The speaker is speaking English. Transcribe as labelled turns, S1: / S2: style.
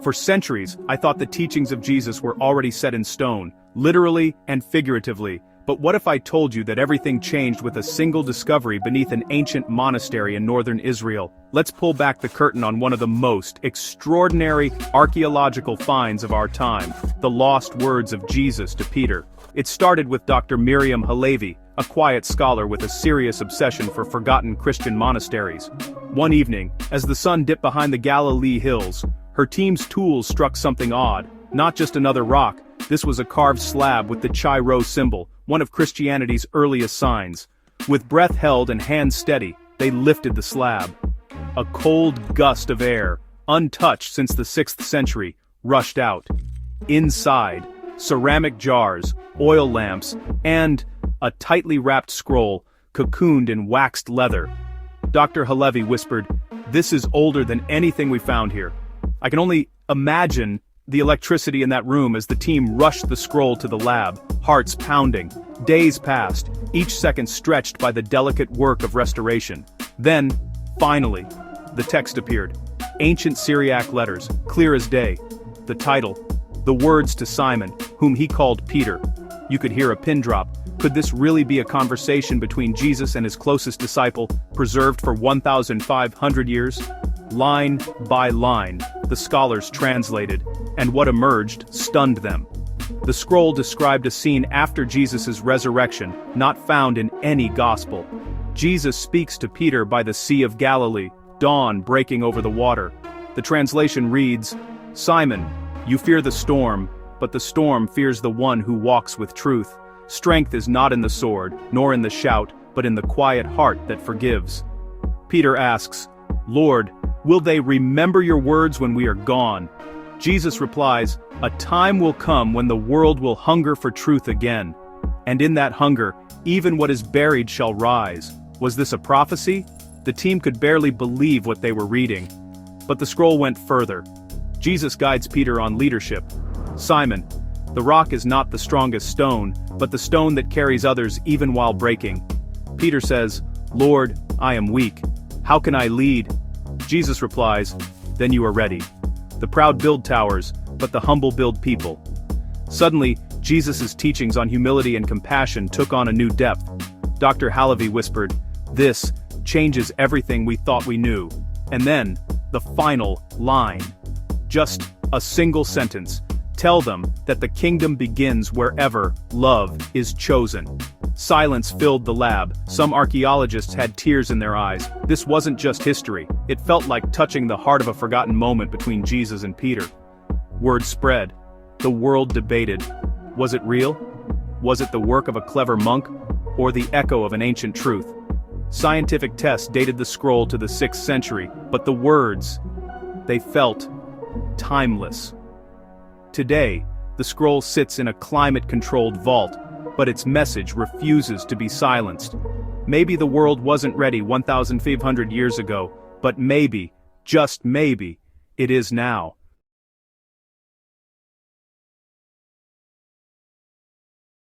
S1: For centuries, I thought the teachings of Jesus were already set in stone, literally and figuratively. But what if I told you that everything changed with a single discovery beneath an ancient monastery in northern Israel? Let's pull back the curtain on one of the most extraordinary archaeological finds of our time, the lost words of Jesus to Peter. It started with Dr. Miriam Halevi, a quiet scholar with a serious obsession for forgotten Christian monasteries. One evening, as the sun dipped behind the Galilee hills, her team's tools struck something odd. Not just another rock, this was a carved slab with the Chi-Rho symbol, one of Christianity's earliest signs. With breath held and hands steady, they lifted the slab. A cold gust of air, untouched since the 6th century, rushed out. Inside, ceramic jars, oil lamps, and a tightly wrapped scroll, cocooned in waxed leather. Dr. Halevi whispered, "This is older than anything we found here." I can only imagine the electricity in that room as the team rushed the scroll to the lab, hearts pounding. Days passed, each second stretched by the delicate work of restoration. Then, finally, the text appeared. Ancient Syriac letters, clear as day. The title, the words to Simon, whom he called Peter. You could hear a pin drop. Could this really be a conversation between Jesus and his closest disciple, preserved for 1,500 years? Line by line, the scholars translated, and what emerged stunned them. The scroll described a scene after Jesus' resurrection, not found in any gospel. Jesus speaks to Peter by the Sea of Galilee, dawn breaking over the water. The translation reads, "Simon, you fear the storm, but the storm fears the one who walks with truth. Strength is not in the sword, nor in the shout, but in the quiet heart that forgives." Peter asks, "Lord, will they remember your words when we are gone?" Jesus replies, "A time will come when the world will hunger for truth again. And in that hunger, even what is buried shall rise." Was this a prophecy? The team could barely believe what they were reading. But the scroll went further. Jesus guides Peter on leadership. "Simon, the rock is not the strongest stone, but the stone that carries others even while breaking." Peter says, "Lord, I am weak. How can I lead?" Jesus replies, "Then you are ready. The proud build towers, but the humble build people." Suddenly, Jesus' teachings on humility and compassion took on a new depth. Dr. Halevi whispered, "This changes everything we thought we knew." And then, the final line. Just a single sentence. "Tell them that the kingdom begins wherever love is chosen." Silence filled the lab. Some archaeologists had tears in their eyes. This wasn't just history. It felt like touching the heart of a forgotten moment between Jesus and Peter. Word spread. The world debated. Was it real? Was it the work of a clever monk? Or the echo of an ancient truth? Scientific tests dated the scroll to the 6th century, but the words, they felt timeless. Today, the scroll sits in a climate-controlled vault, but its message refuses to be silenced. Maybe the world wasn't ready 1,500 years ago, but maybe, just maybe, it is now.